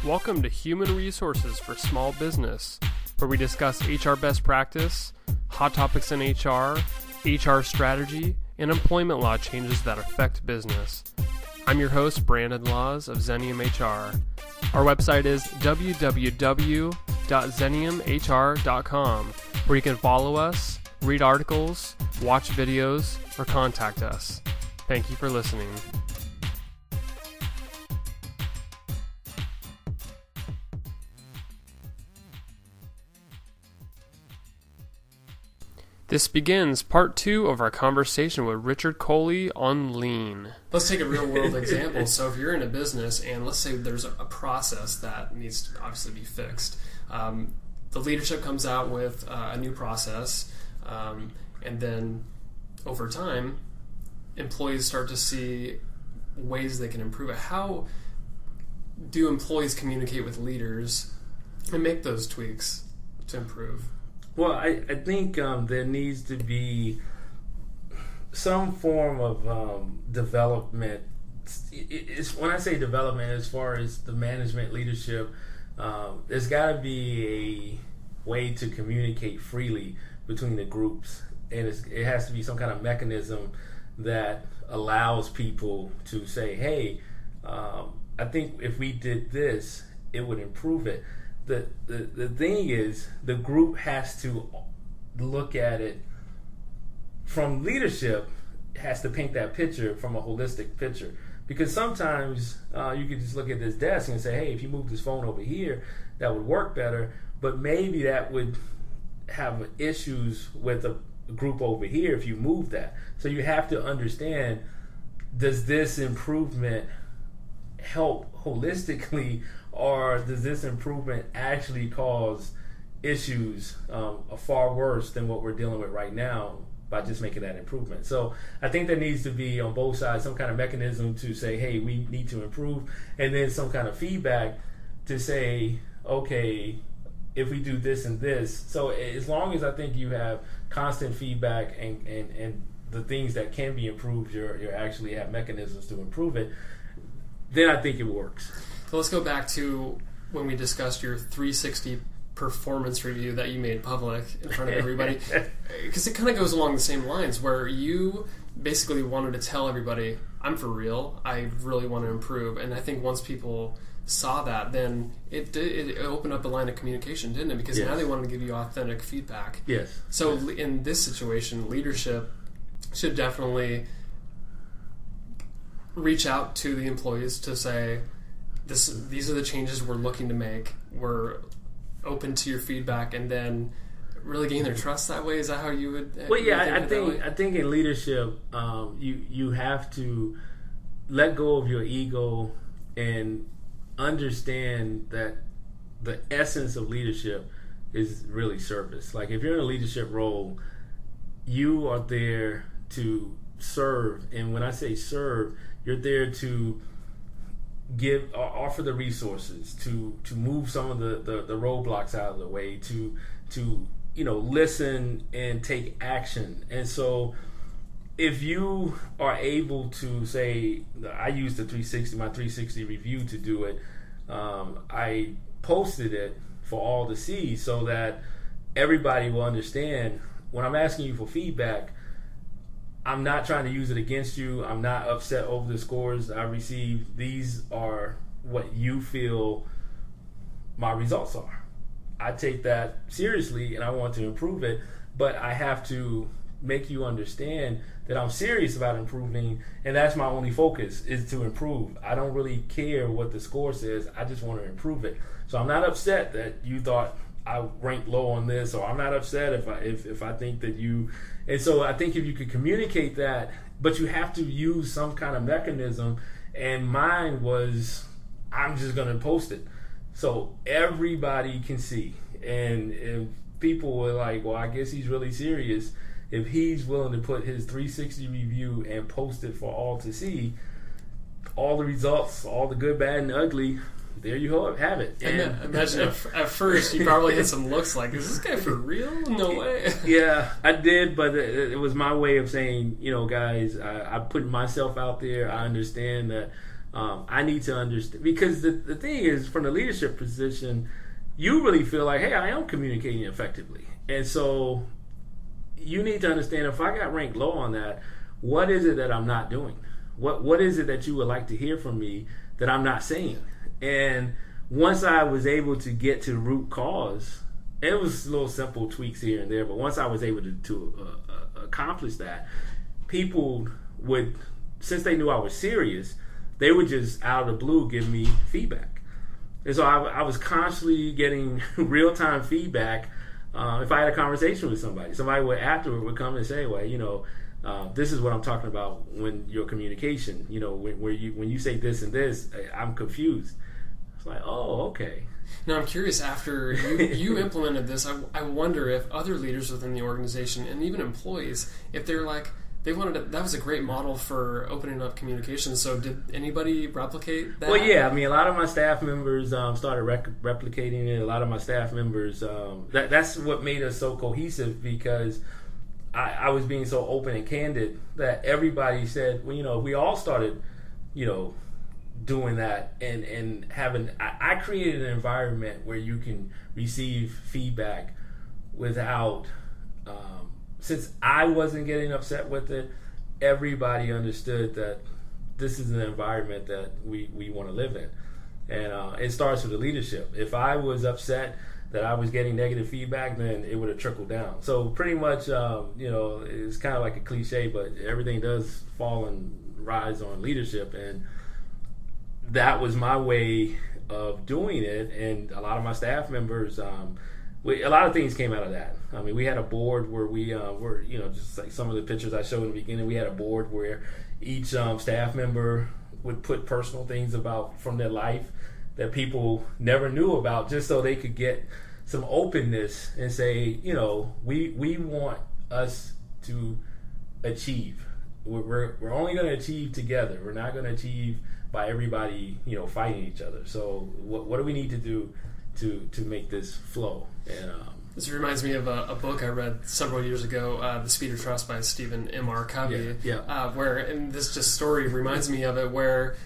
Welcome to Human Resources for Small Business, where we discuss HR best practice, hot topics in HR strategy, and employment law changes that affect business. I'm your host, Brandon Laws of Xenium HR. Our website is www.xeniumhr.com, where you can follow us, read articles, watch videos, or contact us. Thank you for listening. This begins part 2 of our conversation with Richard Coley on lean. Let's take a real world example. So if you're in a business and let's say there's a process that needs to obviously be fixed. The leadership comes out with a new process, and then over time, employees start to see ways they can improve it. How do employees communicate with leaders and make those tweaks to improve? Well, I think there needs to be some form of development. It's when I say development, as far as the management leadership, there's got to be a way to communicate freely between the groups, and it has to be some kind of mechanism that allows people to say, "Hey, I think if we did this, it would improve it." The thing is, the group has to look at it from leadership, has to paint that picture from a holistic picture. Because sometimes you could just look at this desk and say, hey, if you move this phone over here, that would work better. But maybe that would have issues with a group over here if you move that. So you have to understand, does this improvement help holistically, or does this improvement actually cause issues far worse than what we're dealing with right now by just making that improvement? So I think there needs to be on both sides some kind of mechanism to say, hey, we need to improve, and then some kind of feedback to say, okay, if we do this and this. So as long as I think you have constant feedback and the things that can be improved, you actually have mechanisms to improve it, then I think it works. So let's go back to when we discussed your 360 performance review that you made public in front of everybody, because it kind of goes along the same lines where you basically wanted to tell everybody, I'm for real, I really want to improve. And I think once people saw that, then it opened up a line of communication, didn't it? Because now they wanted to give you authentic feedback. Yes. So in this situation, leadership should definitely reach out to the employees to say, these are the changes we're looking to make. We're open to your feedback, and then really gain their trust that way. Is that how you would? Well, yeah, I think in leadership, you have to let go of your ego and understand that the essence of leadership is really service. Like if you're in a leadership role, you are there to serve, and when I say serve, you're there to offer the resources to move some of the roadblocks out of the way, to listen and take action. And so if you are able to say, I used my 360 review to do it, I posted it for all to see so that everybody will understand when I'm asking you for feedback, I'm not trying to use it against you. I'm not upset over the scores I received. These are what you feel my results are. I take that seriously and I want to improve it, but I have to make you understand that I'm serious about improving, and that's my only focus, is to improve. I don't really care what the score says. I just want to improve it. So I'm not upset that you thought I ranked low on this, or I'm not upset if I think that you. And so I think if you could communicate that, but you have to use some kind of mechanism. And mine was, I'm just going to post it so everybody can see. And people were like, well, I guess he's really serious if he's willing to put his 360 review and post it for all to see. All the results, all the good, bad, and ugly. There you have it. And imagine at first you probably had some looks like, is this guy for real? No way. Yeah, I did, but it was my way of saying, guys, I put myself out there. I understand that I need to understand, because the thing is, from the leadership position, you really feel like, hey, I am communicating effectively. And so you need to understand, if I got ranked low on that, what is it that I'm not doing? What is it that you would like to hear from me that I'm not saying? And once I was able to get to the root cause, it was little simple tweaks here and there, but once I was able to accomplish that, people would, since they knew I was serious, they would just out of the blue give me feedback. And so I was constantly getting real-time feedback. If I had a conversation with somebody would afterward would come and say, well, this is what I'm talking about when your communication, when you say this and this, I'm confused. It's like, oh, okay. Now, I'm curious, after you implemented this, I wonder if other leaders within the organization and even employees, if they're like, that was a great model for opening up communication. So did anybody replicate that? Well, yeah. I mean, a lot of my staff members started replicating it. A lot of my staff members, that's what made us so cohesive, because I was being so open and candid that everybody said, well, we all started, doing that and having, I created an environment where you can receive feedback without, since I wasn't getting upset with it, everybody understood that this is an environment that we want to live in. And it starts with the leadership. If I was upset that I was getting negative feedback, then it would have trickled down. So pretty much, it's kind of like a cliche, but everything does fall and rise on leadership. And that was my way of doing it. And a lot of my staff members, a lot of things came out of that. I mean, we had a board where we were, just like some of the pictures I showed in the beginning, we had a board where each staff member would put personal things from their life that people never knew about, just so they could get some openness and say, we want us to achieve. We're only going to achieve together. We're not going to achieve by everybody, fighting each other. So what do we need to do to make this flow? And this reminds me of a book I read several years ago, The Speed of Trust by Stephen M.R. Covey, where, and this just story reminds me of it, where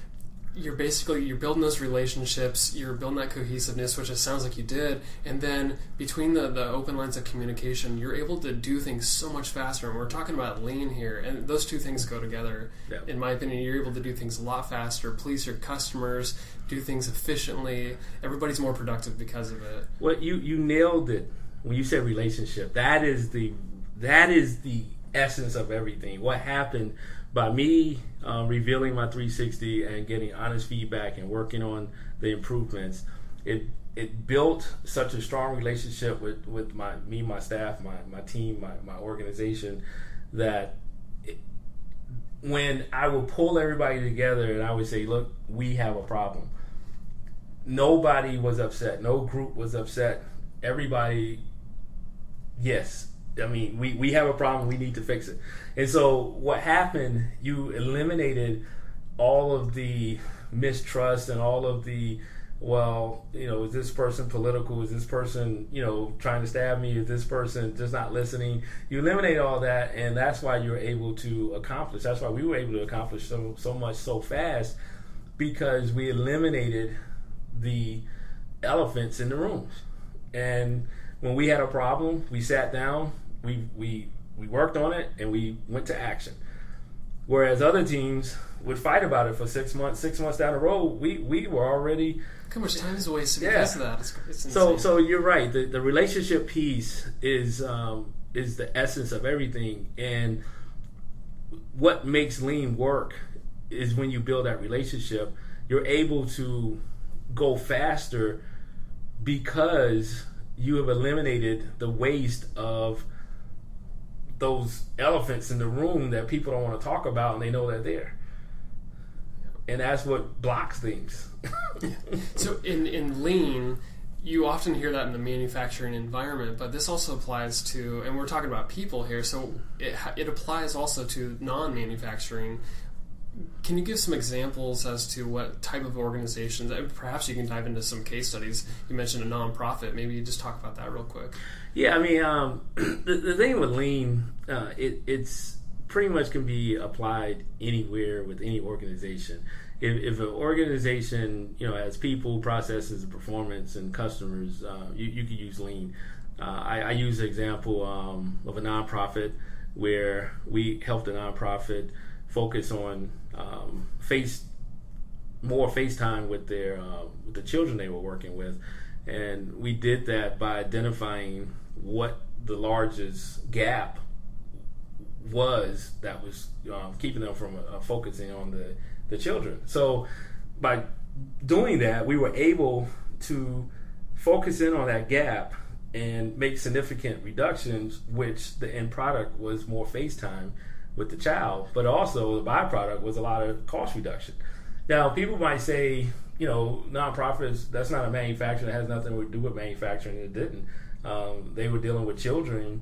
you're building those relationships, you're building that cohesiveness, which it sounds like you did, and then between the open lines of communication, you're able to do things so much faster. And we're talking about lean here, and those two things go together. Yep. In my opinion, you're able to do things a lot faster, please your customers, do things efficiently. Everybody's more productive because of it. Well, you nailed it when you said relationship. That is the essence of everything. What happened by me revealing my 360 and getting honest feedback and working on the improvements, it built such a strong relationship with my staff, my team, my organization, that when I would pull everybody together and I would say, look, we have a problem, nobody was upset, no group was upset, everybody, yes, I mean, we have a problem, we need to fix it. And so what happened, you eliminated all of the mistrust and all of the, is this person political? Is this person, trying to stab me? Is this person just not listening? You eliminate all that, and that's why you're able to accomplish. That's why we were able to accomplish so much so fast, because we eliminated the elephants in the rooms. And when we had a problem, we sat down, we worked on it, and we went to action. Whereas other teams would fight about it for 6 months. 6 months down the road, we were already. How much time is wasted because of that? It's insane. So you're right. The relationship piece is the essence of everything, and what makes lean work is when you build that relationship, you're able to go faster because you have eliminated the waste of those elephants in the room that people don't want to talk about, and they know they're there. And that's what blocks things. So in lean, you often hear that in the manufacturing environment, but this also applies to, and we're talking about people here, so it applies also to non-manufacturing. Can you give some examples as to what type of organizations, perhaps you can dive into some case studies. You mentioned a nonprofit. Maybe you just talk about that real quick. Yeah, I mean, the thing with lean, it's pretty much can be applied anywhere with any organization. if an organization, has people, processes, performance, and customers, you could use lean. I use the example of a nonprofit where we helped a nonprofit focus on more face time with the children they were working with, and we did that by identifying what the largest gap was that was keeping them from focusing on the children. So by doing that, we were able to focus in on that gap and make significant reductions, which the end product was more face time with the child, but also the byproduct was a lot of cost reduction. Now, people might say, nonprofits, that's not a manufacturer, it has nothing to do with manufacturing. It didn't. They were dealing with children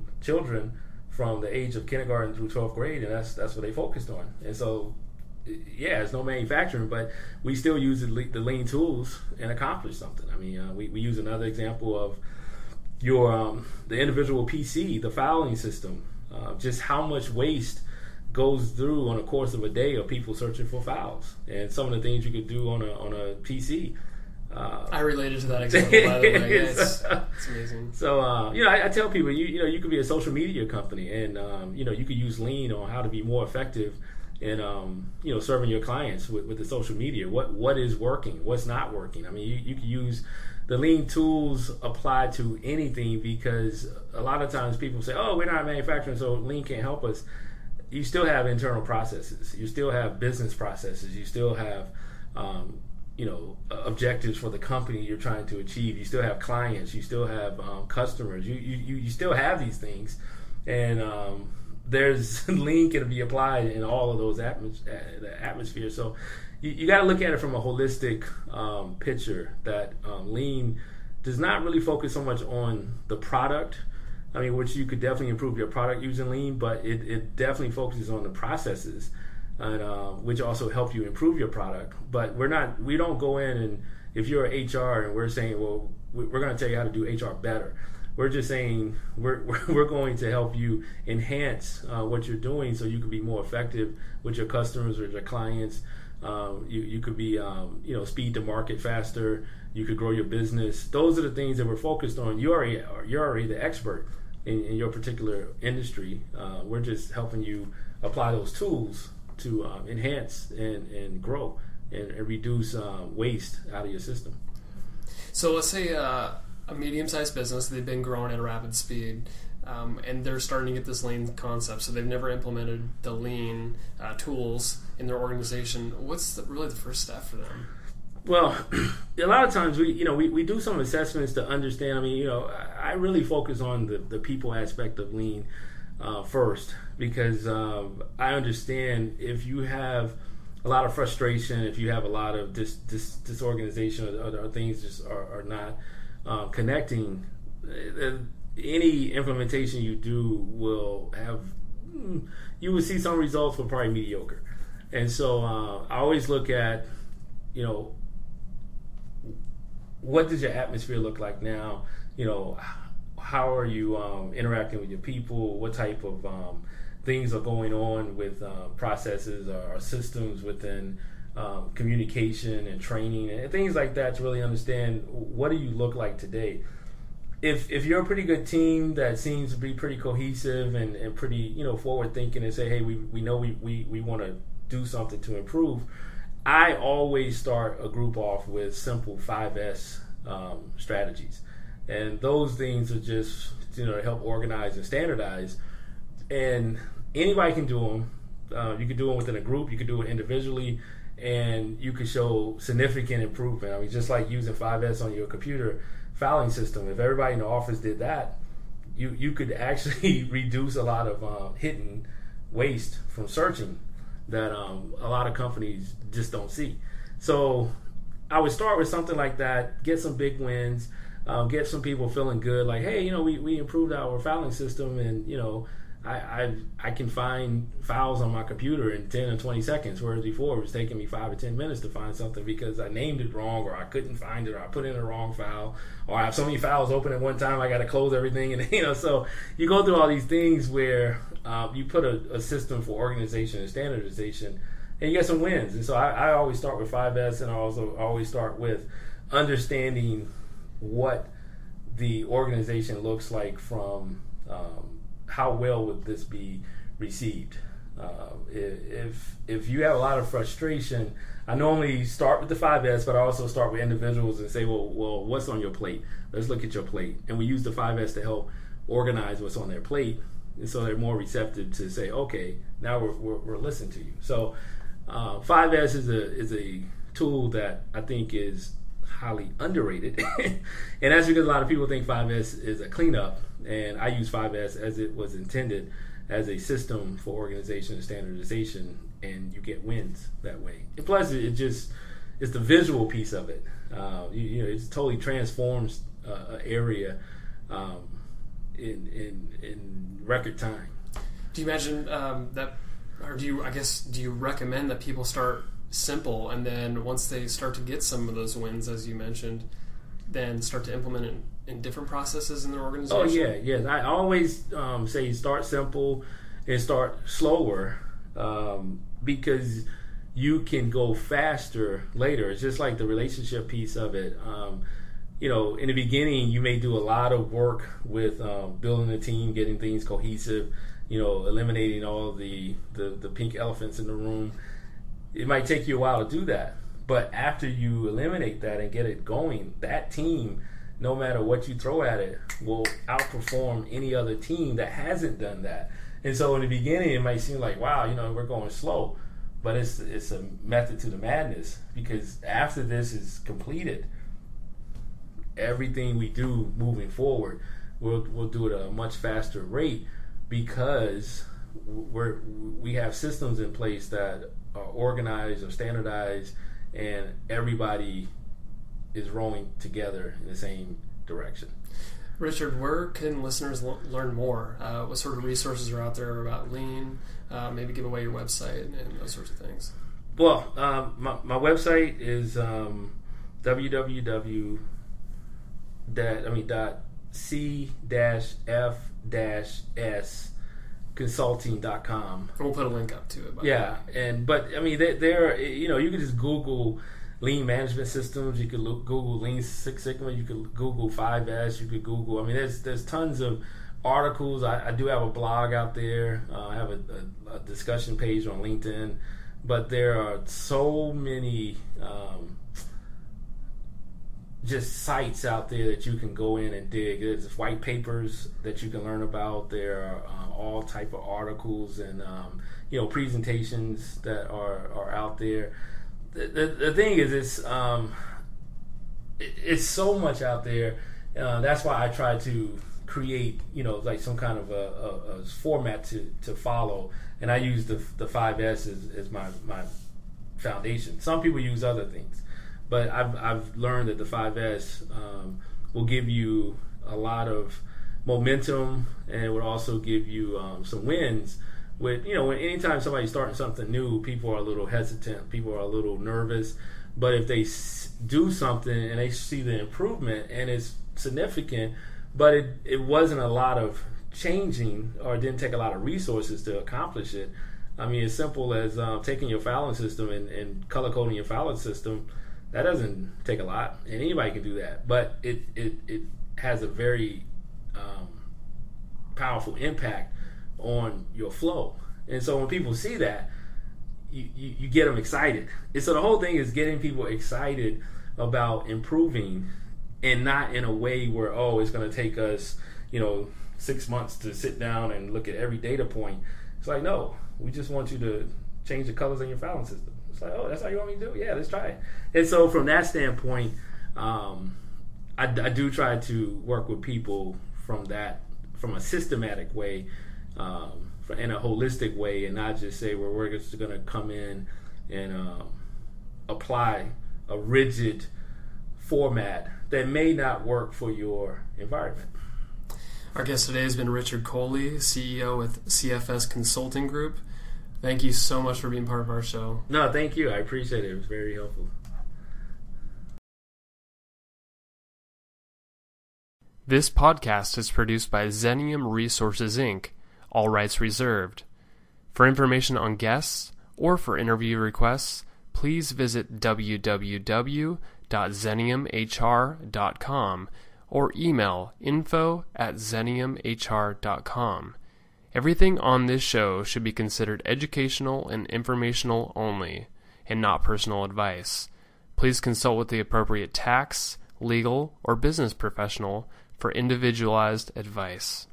from the age of kindergarten through 12th grade, and that's what they focused on. And so, yeah, it's no manufacturing, but we still use the lean tools and accomplish something. I mean, we use another example of the individual PC, the filing system, just how much waste goes through on the course of a day of people searching for files, and some of the things you could do on a PC. I related to that example, by the way. It's amazing. So, I tell people, you could be a social media company, and you could use lean on how to be more effective in serving your clients with the social media. What is working? What's not working? I mean, you could use the lean tools applied to anything, because a lot of times people say, "Oh, we're not manufacturing, so lean can't help us." You still have internal processes. You still have business processes. You still have, objectives for the company you're trying to achieve. You still have clients. You still have customers. You still have these things, and there's lean can be applied in all of those atmospheres. So you got to look at it from a holistic picture. That lean does not really focus so much on the product. I mean, which you could definitely improve your product using lean, but it definitely focuses on the processes, and which also help you improve your product. But we don't go in, and if you're HR and we're saying, well, we're going to tell you how to do HR better. We're just saying we're going to help you enhance what you're doing so you can be more effective with your customers, with your clients. You could be speed to market faster. You could grow your business. Those are the things that we're focused on. You're already the expert in your particular industry. We're just helping you apply those tools to enhance and grow and reduce waste out of your system. So let's say a medium-sized business, they've been growing at a rapid speed, and they're starting to get this lean concept, so they've never implemented the lean tools in their organization. What's really the first step for them? Well, a lot of times we do some assessments to understand. I mean, I really focus on the people aspect of lean first, because I understand if you have a lot of frustration, if you have a lot of disorganization, or things just are not connecting, any implementation you do you will see some results, but probably mediocre. And so I always look at, what does your atmosphere look like now? How are you interacting with your people? What type of things are going on with processes or systems within communication and training and things like that, to really understand what do you look like today. If you're a pretty good team that seems to be pretty cohesive and pretty forward thinking, and say, hey, we know we want to do something to improve, I always start a group off with simple 5S strategies, and those things are just to help organize and standardize. And anybody can do them. You can do them within a group. You can do it individually, and you can show significant improvement. I mean, just like using 5S on your computer filing system. If everybody in the office did that, you could actually reduce a lot of hidden waste from searching that a lot of companies just don't see. So I would start with something like that, get some big wins, get some people feeling good, like, hey, we improved our filing system, and I can find files on my computer in 10 or 20 seconds, whereas before it was taking me 5 or 10 minutes to find something because I named it wrong, or I couldn't find it, or I put in the wrong file, or I have so many files open at one time I got to close everything, and so you go through all these things where you put a system for organization and standardization and you get some wins. And so I always start with 5S, and I also always start with understanding what the organization looks like from how well would this be received. If you have a lot of frustration, I normally start with the 5S, but I also start with individuals and say, well, what's on your plate? Let's look at your plate. And we use the 5S to help organize what's on their plate, and so they're more receptive to say, okay, now we're listening to you. So 5S is a tool that I think is highly underrated, and that's because a lot of people think 5S is a cleanup, and I use 5S as it was intended, as a system for organization and standardization, and you get wins that way. And plus, it's the visual piece of it. It totally transforms an area in record time. Do you imagine that, or do you recommend that people start simple, and then once they start to get some of those wins, as you mentioned, then start to implement it in different processes in their organization? Oh yeah. I always say start simple and start slower, because you can go faster later. It's just like the relationship piece of it. In the beginning, you may do a lot of work with building a team, getting things cohesive, eliminating all the pink elephants in the room. It might take you a while to do that, but after you eliminate that and get it going, that team, no matter what you throw at it, will outperform any other team that hasn't done that. And so in the beginning, it might seem like, wow, we're going slow, but it's a method to the madness, because after this is completed, everything we do moving forward, we'll do it at a much faster rate, because we have systems in place that are organized or standardized, and everybody is rowing together in the same direction. Richard, where can listeners learn more? What sort of resources are out there about Lean? Maybe give away your website and those sorts of things. Well, my website is www.c-f-s consulting.com. We'll put a link up to it. There, you can just Google Lean management systems. You could Google Lean Six Sigma. You could Google 5S. You could Google. There's tons of articles. I do have a blog out there. I have a discussion page on LinkedIn. But there are so many just sites out there that you can go in and dig. There's white papers that you can learn about. There are all type of articles and presentations that are out there. The thing is, it's so much out there. That's why I try to create like some kind of a format to follow, and I use the 5S as my foundation. Some people use other things, but I've learned that the 5S will give you a lot of momentum, and it would also give you some wins. When anytime somebody's starting something new, people are a little hesitant, people are a little nervous. But if they do something and they see the improvement and it's significant, but it wasn't a lot of changing, or it didn't take a lot of resources to accomplish it. As simple as taking your filing system and color coding your filing system. That doesn't take a lot, and anybody can do that. But it has a very powerful impact on your flow. And so when people see that, you get them excited. And so the whole thing is getting people excited about improving, and not in a way where, it's going to take us 6 months to sit down and look at every data point. It's like, no, we just want you to change the colors in your filing system. It's like, that's how you want me to do it? Yeah, let's try it. And so from that standpoint, I do try to work with people from a systematic way, in a holistic way, and not just say, well, we're just going to come in and apply a rigid format that may not work for your environment. Our guest today has been Richard Coley, CEO with CFS Consulting Group. Thank you so much for being part of our show. No, thank you. I appreciate it. It was very helpful. This podcast is produced by Xenium Resources, Inc., all rights reserved. For information on guests or for interview requests, please visit www.xeniumhr.com or email info@xeniumhr.com. Everything on this show should be considered educational and informational only, and not personal advice. Please consult with the appropriate tax, legal, or business professional for individualized advice.